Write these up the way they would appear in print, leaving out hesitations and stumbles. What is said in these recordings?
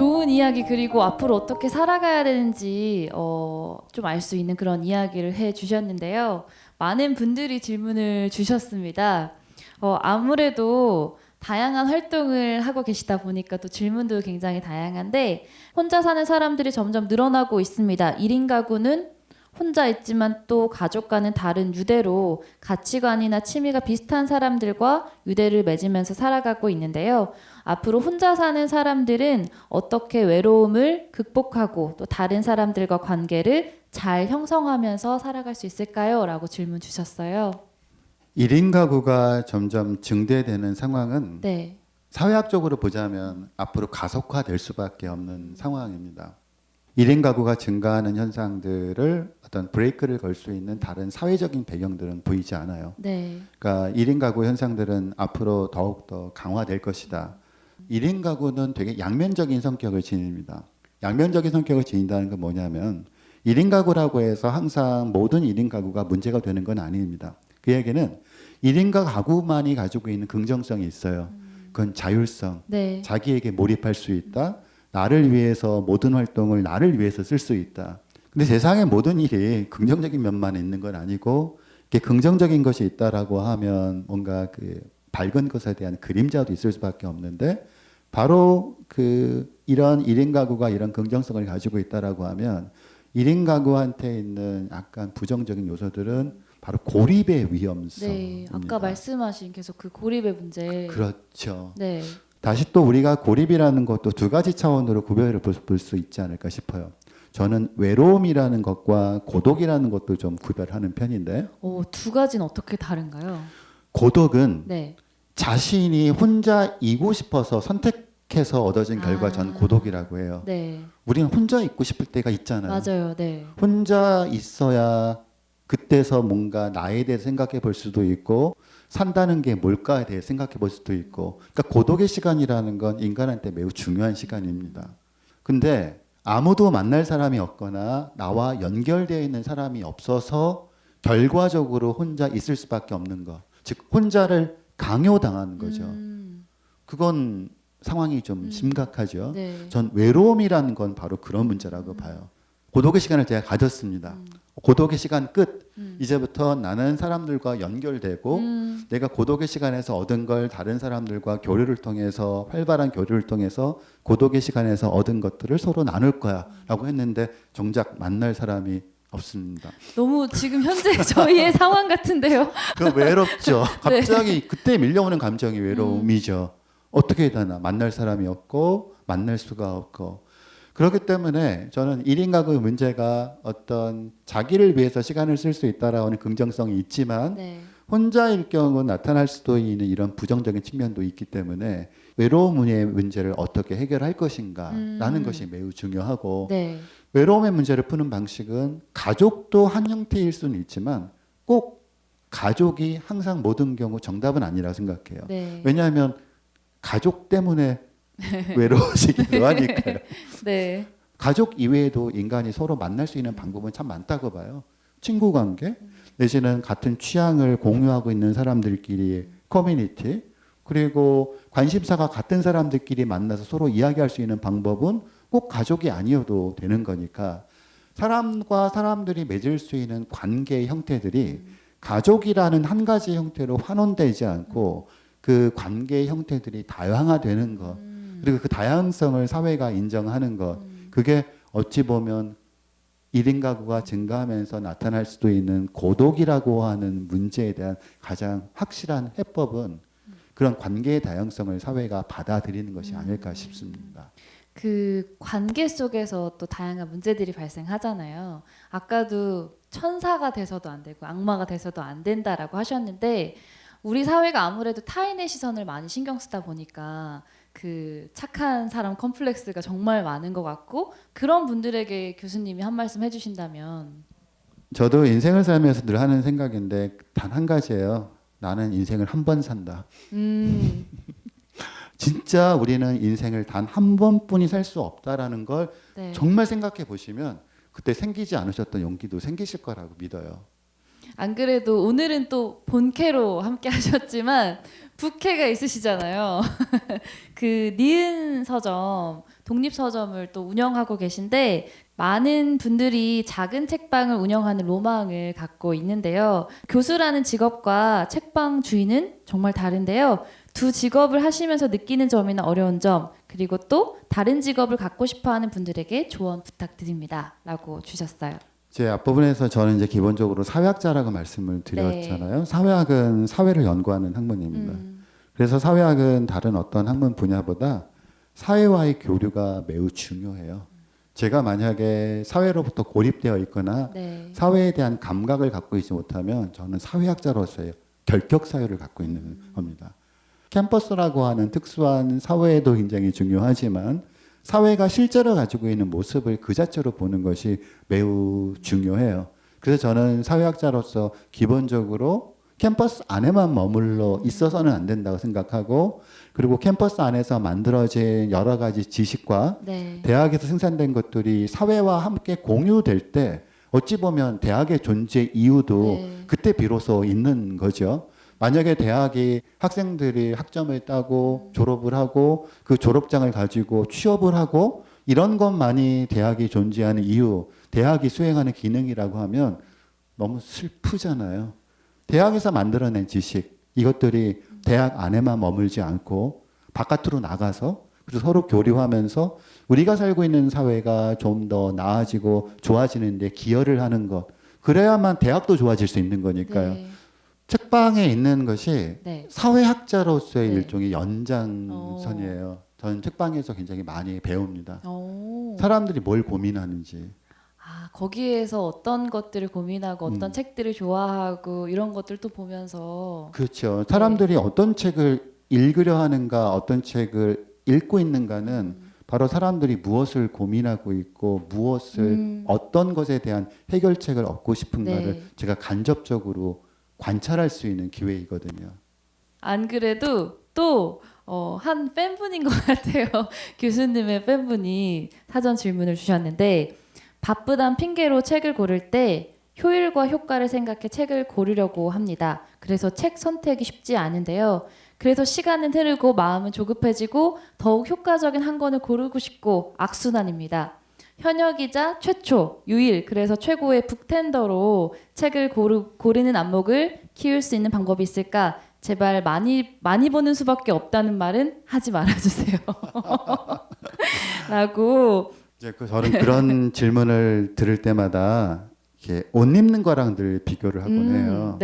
좋은 이야기 그리고 앞으로 어떻게 살아가야 되는지 좀 알 수 있는 그런 이야기를 해주셨는데요. 많은 분들이 질문을 주셨습니다. 아무래도 다양한 활동을 하고 계시다 보니까 또 질문도 굉장히 다양한데 혼자 사는 사람들이 점점 늘어나고 있습니다. 1인 가구는 혼자 있지만 또 가족과는 다른 유대로 가치관이나 취미가 비슷한 사람들과 유대를 맺으면서 살아가고 있는데요. 앞으로 혼자 사는 사람들은 어떻게 외로움을 극복하고 또 다른 사람들과 관계를 잘 형성하면서 살아갈 수 있을까요? 라고 질문 주셨어요. 1인 가구가 점점 증대되는 상황은 네. 사회학적으로 보자면 앞으로 가속화될 수밖에 없는 상황입니다. 1인 가구가 증가하는 현상들을 어떤 브레이크를 걸 수 있는 다른 사회적인 배경들은 보이지 않아요. 네. 그러니까 1인 가구 현상들은 앞으로 더욱더 강화될 것이다. 1인 가구는 되게 양면적인 성격을 지닙니다. 양면적인 성격을 지닌다는 건 뭐냐면 1인 가구라고 해서 항상 모든 1인 가구가 문제가 되는 건 아닙니다. 그 얘기는 1인 가구만이 가지고 있는 긍정성이 있어요. 그건 자율성, 네. 자기에게 몰입할 수 있다. 나를 위해서 모든 활동을 나를 위해서 쓸 수 있다. 근데 세상의 모든 일이 긍정적인 면만 있는 건 아니고 이렇게 긍정적인 것이 있다라고 하면 뭔가 그 밝은 것에 대한 그림자도 있을 수밖에 없는데 바로 이런 1인 가구가 이런 긍정성을 가지고 있다라고 하면 1인 가구한테 있는 약간 부정적인 요소들은 바로 고립의 위험성입니다. 네. 아까 말씀하신 계속 그 고립의 문제. 그렇죠. 네. 다시 또 우리가 고립이라는 것도 두 가지 차원으로 구별을 볼 수 있지 않을까 싶어요. 저는 외로움이라는 것과 고독이라는 것도 좀 구별하는 편인데 두 가지는 어떻게 다른가요? 고독은 네. 자신이 혼자이고 싶어서 선택해서 얻어진 결과 저는 고독이라고 해요. 네. 우리는 혼자 있고 싶을 때가 있잖아요. 맞아요. 네. 혼자 있어야 그때서 뭔가 나에 대해 생각해 볼 수도 있고 산다는 게 뭘까에 대해 생각해 볼 수도 있고 그러니까 고독의 시간이라는 건 인간한테 매우 중요한 시간입니다. 근데 아무도 만날 사람이 없거나 나와 연결되어 있는 사람이 없어서 결과적으로 혼자 있을 수밖에 없는 것. 즉 혼자를 강요당하는 거죠. 그건 상황이 좀 심각하죠. 네. 전 외로움이라는 건 바로 그런 문제라고 봐요. 고독의 시간을 제가 가졌습니다. 고독의 시간 끝. 이제부터 나는 사람들과 연결되고 내가 고독의 시간에서 얻은 걸 다른 사람들과 교류를 통해서 활발한 교류를 통해서 고독의 시간에서 얻은 것들을 서로 나눌 거야 라고 했는데 정작 만날 사람이 없습니다. 너무 지금 현재 저희의 상황 같은데요. 그 외롭죠. 네. 갑자기 그때 밀려오는 감정이 외로움이죠. 어떻게 해야 되나 만날 사람이 없고 만날 수가 없고 그렇기 때문에 저는 1인 가구의 문제가 어떤 자기를 위해서 시간을 쓸 수 있다라는 긍정성이 있지만 네. 혼자일 경우 나타날 수도 있는 이런 부정적인 측면도 있기 때문에 외로움의 문제를 어떻게 해결할 것인가라는 것이 매우 중요하고 네. 외로움의 문제를 푸는 방식은 가족도 한 형태일 수는 있지만 꼭 가족이 항상 모든 경우 정답은 아니라고 생각해요. 네. 왜냐하면 가족 때문에 외로워지기도 하니까요. 네. 가족 이외에도 인간이 서로 만날 수 있는 방법은 참 많다고 봐요. 친구 관계, 내지는 같은 취향을 공유하고 있는 사람들끼리 커뮤니티, 그리고 관심사가 같은 사람들끼리 만나서 서로 이야기할 수 있는 방법은 꼭 가족이 아니어도 되는 거니까 사람과 사람들이 맺을 수 있는 관계의 형태들이 가족이라는 한 가지 형태로 환원되지 않고 그 관계의 형태들이 다양화되는 것 그리고 그 다양성을 사회가 인정하는 것 그게 어찌 보면 1인 가구가 증가하면서 나타날 수도 있는 고독이라고 하는 문제에 대한 가장 확실한 해법은 그런 관계의 다양성을 사회가 받아들이는 것이 아닐까 싶습니다. 그 관계 속에서 또 다양한 문제들이 발생하잖아요. 아까도 천사가 돼서도 안 되고 악마가 돼서도 안 된다라고 하셨는데 우리 사회가 아무래도 타인의 시선을 많이 신경 쓰다 보니까 그 착한 사람 컴플렉스가 정말 많은 것 같고 그런 분들에게 교수님이 한 말씀 해주신다면 저도 인생을 살면서 늘 하는 생각인데 단 한 가지예요. 나는 인생을 한 번 산다. 진짜 우리는 인생을 단 한 번뿐이 살 수 없다라는 걸 네. 정말 생각해 보시면 그때 생기지 않으셨던 용기도 생기실 거라고 믿어요. 안 그래도 오늘은 또 본캐로 함께 하셨지만 부캐가 있으시잖아요. 그 니은 서점 독립서점을 또 운영하고 계신데 많은 분들이 작은 책방을 운영하는 로망을 갖고 있는데요. 교수라는 직업과 책방 주인은 정말 다른데요. 두 직업을 하시면서 느끼는 점이나 어려운 점, 그리고 또 다른 직업을 갖고 싶어하는 분들에게 조언 부탁드립니다. 라고 주셨어요. 제 앞부분에서 저는 이제 기본적으로 사회학자라고 말씀을 드렸잖아요. 사회학은 사회를 연구하는 학문입니다. 그래서 사회학은 다른 어떤 학문 분야보다 사회와의 교류가 매우 중요해요. 제가 만약에 사회로부터 고립되어 있거나 사회에 대한 감각을 갖고 있지 못하면 저는 사회학자로서의 결격 사유를 갖고 있는 겁니다. 캠퍼스라고 하는 특수한 사회도 굉장히 중요하지만 사회가 실제로 가지고 있는 모습을 그 자체로 보는 것이 매우 중요해요. 그래서 저는 사회학자로서 기본적으로 캠퍼스 안에만 머물러 있어서는 안 된다고 생각하고, 그리고 캠퍼스 안에서 만들어진 여러 가지 지식과 대학에서 생산된 것들이 사회와 함께 공유될 때 어찌 보면 대학의 존재 이유도 그때 비로소 있는 거죠. 만약에 대학이 학생들이 학점을 따고 졸업을 하고 그 졸업장을 가지고 취업을 하고 이런 것만이 대학이 존재하는 이유, 대학이 수행하는 기능이라고 하면 너무 슬프잖아요. 대학에서 만들어낸 지식, 이것들이 대학 안에만 머물지 않고 바깥으로 나가서 그리고 서로 교류하면서 우리가 살고 있는 사회가 좀 더 나아지고 좋아지는 데 기여를 하는 것, 그래야만 대학도 좋아질 수 있는 거니까요. 책방에 있는 것이 사회학자로서의 일종의 연장선이에요. 저는 책방에서 굉장히 많이 배웁니다. 사람들이 뭘 고민하는지. 거기에서 어떤 것들을 고민하고 어떤 책들을 좋아하고 이런 것들도 보면서. 그렇죠. 사람들이 어떤 책을 읽으려 하는가, 어떤 책을 읽고 있는가는 바로 사람들이 무엇을 고민하고 있고 무엇을 어떤 것에 대한 해결책을 얻고 싶은가를 제가 간접적으로 관찰할 수 있는 기회이거든요. 안 그래도 또 한 팬분인 것 같아요. 교수님의 팬분이 사전 질문을 주셨는데, 바쁘단 핑계로 책을 고를 때 효율과 효과를 생각해 책을 고르려고 합니다. 그래서 책 선택이 쉽지 않은데요. 그래서 시간은 흐르고 마음은 조급해지고 더욱 효과적인 한 권을 고르고 싶고 악순환입니다. 현역이자 최초, 유일, 그래서 최고의 북텐더로 책을 고르는 안목을 키울 수 있는 방법이 있을까? 제발 많이 보는 수밖에 없다는 말은 하지 말아주세요. 라고. 이제 저는 그런 질문을 들을 때마다 이렇게 옷 입는 거랑 늘 비교를 하곤 해요.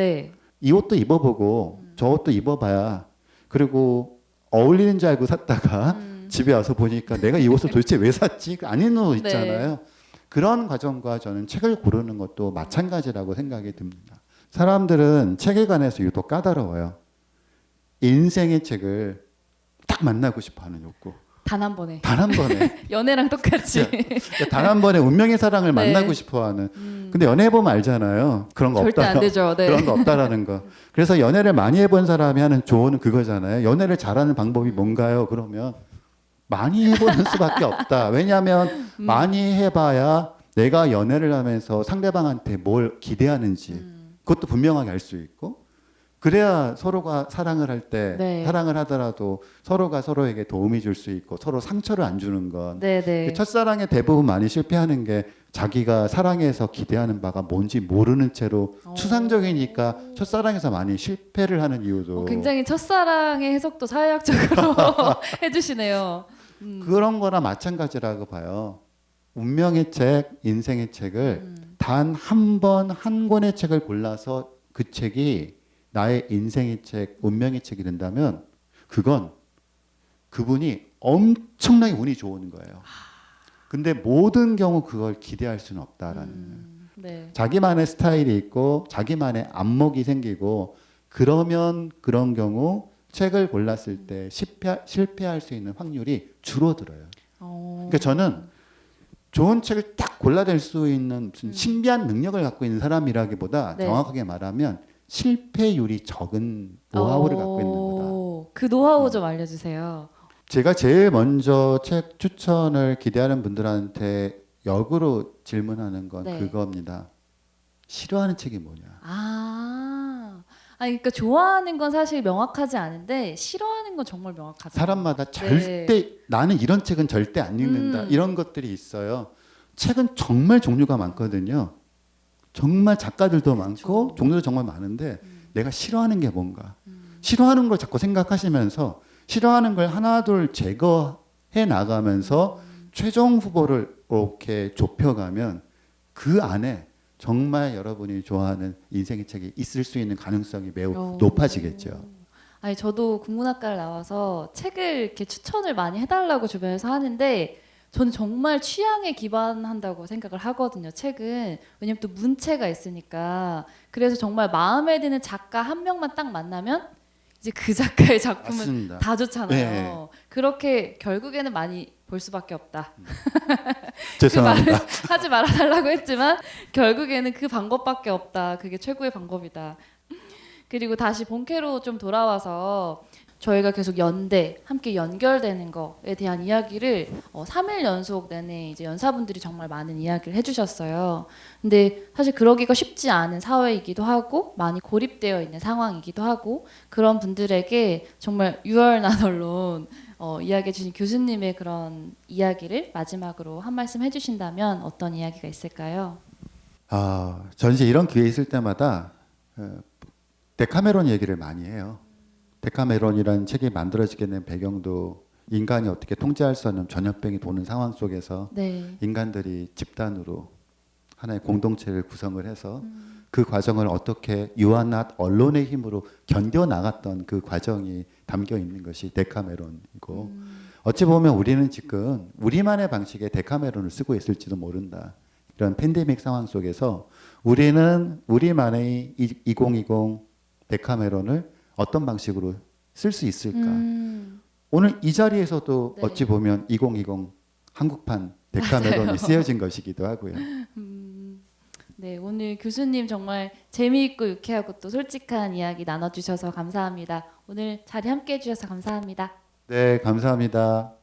이 옷도 입어보고 저 옷도 입어봐야, 그리고 어울리는 줄 알고 샀다가 집에 와서 보니까 내가 이 옷을 도대체 왜 샀지? 아닌 옷 있잖아요. 그런 과정과 저는 책을 고르는 것도 마찬가지라고 생각이 듭니다. 사람들은 책에 관해서 유독 까다로워요. 인생의 책을 딱 만나고 싶어하는 욕구. 단 한 번에. 단 한 번에. 연애랑 똑같이. 단 한 번에 운명의 사랑을 만나고 싶어하는. 근데 연애해 보면 알잖아요. 그런 거 절대 없다. 안 되죠. 그런 거 없다라는 거. 그래서 연애를 많이 해본 사람이 하는 조언은 그거잖아요. 연애를 잘하는 방법이 뭔가요? 그러면 많이 해보는 수밖에 없다. 왜냐하면 많이 해봐야 내가 연애를 하면서 상대방한테 뭘 기대하는지 그것도 분명하게 알 수 있고, 그래야 서로가 사랑을 할 때 사랑을 하더라도 서로가 서로에게 도움이 줄 수 있고 서로 상처를 안 주는 건. 그 첫사랑에 대부분 많이 실패하는 게 자기가 사랑해서 기대하는 바가 뭔지 모르는 채로 추상적이니까 첫사랑에서 많이 실패를 하는 이유도. 굉장히 첫사랑의 해석도 사회학적으로 해주시네요. 그런 거나 마찬가지라고 봐요. 운명의 책, 인생의 책을 단 한 번 한 권의 책을 골라서 그 책이 나의 인생의 책, 운명의 책이 된다면 그건 그분이 엄청나게 운이 좋은 거예요. 근데 모든 경우 그걸 기대할 수는 없다라는. 자기만의 스타일이 있고 자기만의 안목이 생기고, 그러면 그런 경우 책을 골랐을 때 실패할 수 있는 확률이 줄어들어요. 그러니까 저는 좋은 책을 딱 골라낼 수 있는 무슨 신비한 능력을 갖고 있는 사람이라기보다 정확하게 말하면 실패율이 적은 노하우를 갖고 있는 거다. 그 노하우 좀 알려주세요. 제가 제일 먼저 책 추천을 기대하는 분들한테 역으로 질문하는 건 그겁니다. 싫어하는 책이 뭐냐? 아니 그러니까 좋아하는 건 사실 명확하지 않은데 싫어하는 건 정말 명확하죠. 사람마다 네. 절대 나는 이런 책은 절대 안 읽는다. 이런 것들이 있어요. 책은 정말 종류가 많거든요. 정말 작가들도 많고 그렇죠. 종류도 정말 많은데 내가 싫어하는 게 뭔가. 싫어하는 걸 자꾸 생각하시면서 싫어하는 걸 하나둘 제거해 나가면서 최종 후보를 이렇게 좁혀가면 그 안에 정말 여러분이 좋아하는 인생의 책이 있을 수 있는 가능성이 매우 높아지겠죠. 아니 저도 국문학과를 나와서 책을 이렇게 추천을 많이 해달라고 주변에서 하는데 저는 정말 취향에 기반한다고 생각을 하거든요. 책은 왜냐면 또 문체가 있으니까 그래서 정말 마음에 드는 작가 한 명만 딱 만나면 이제 그 작가의 작품은 맞습니다. 다 좋잖아요. 네. 그렇게 결국에는 많이 볼 수밖에 없다. 죄송합니다. 하지 말아달라고 했지만 결국에는 그 방법밖에 없다. 그게 최고의 방법이다. 그리고 다시 본캐로 좀 돌아와서 저희가 계속 연대, 함께 연결되는 거에 대한 이야기를 3일 연속 내내 이제 연사분들이 정말 많은 이야기를 해주셨어요. 근데 사실 그러기가 쉽지 않은 사회이기도 하고 많이 고립되어 있는 상황이기도 하고 그런 분들에게 정말 유얼 나널론 이야기해 주신 교수님의 그런 이야기를 마지막으로 한 말씀 해주신다면 어떤 이야기가 있을까요? 전 이제 이런 기회 있을 때마다 데카메론 얘기를 많이 해요. 데카메론이라는 책이 만들어지게 된 배경도 인간이 어떻게 통제할 수 없는 전염병이 도는 상황 속에서 네. 인간들이 집단으로 하나의 공동체를 구성을 해서 그 과정을 어떻게 유한한 언론의 힘으로 견뎌 나갔던 그 과정이 담겨 있는 것이 데카메론이고 어찌 보면 우리는 지금 우리만의 방식의 데카메론을 쓰고 있을지도 모른다. 이런 팬데믹 상황 속에서 우리는 우리만의 2020 데카메론을 어떤 방식으로 쓸 수 있을까? 오늘 이 자리에서도 네. 어찌 보면 2020 한국판 데카메론이 쓰여진 것이기도 하고요. 네, 오늘 교수님 정말 재미있고 유쾌하고 또 솔직한 이야기 나눠주셔서 감사합니다. 오늘 자리 함께 해주셔서 감사합니다. 네, 감사합니다.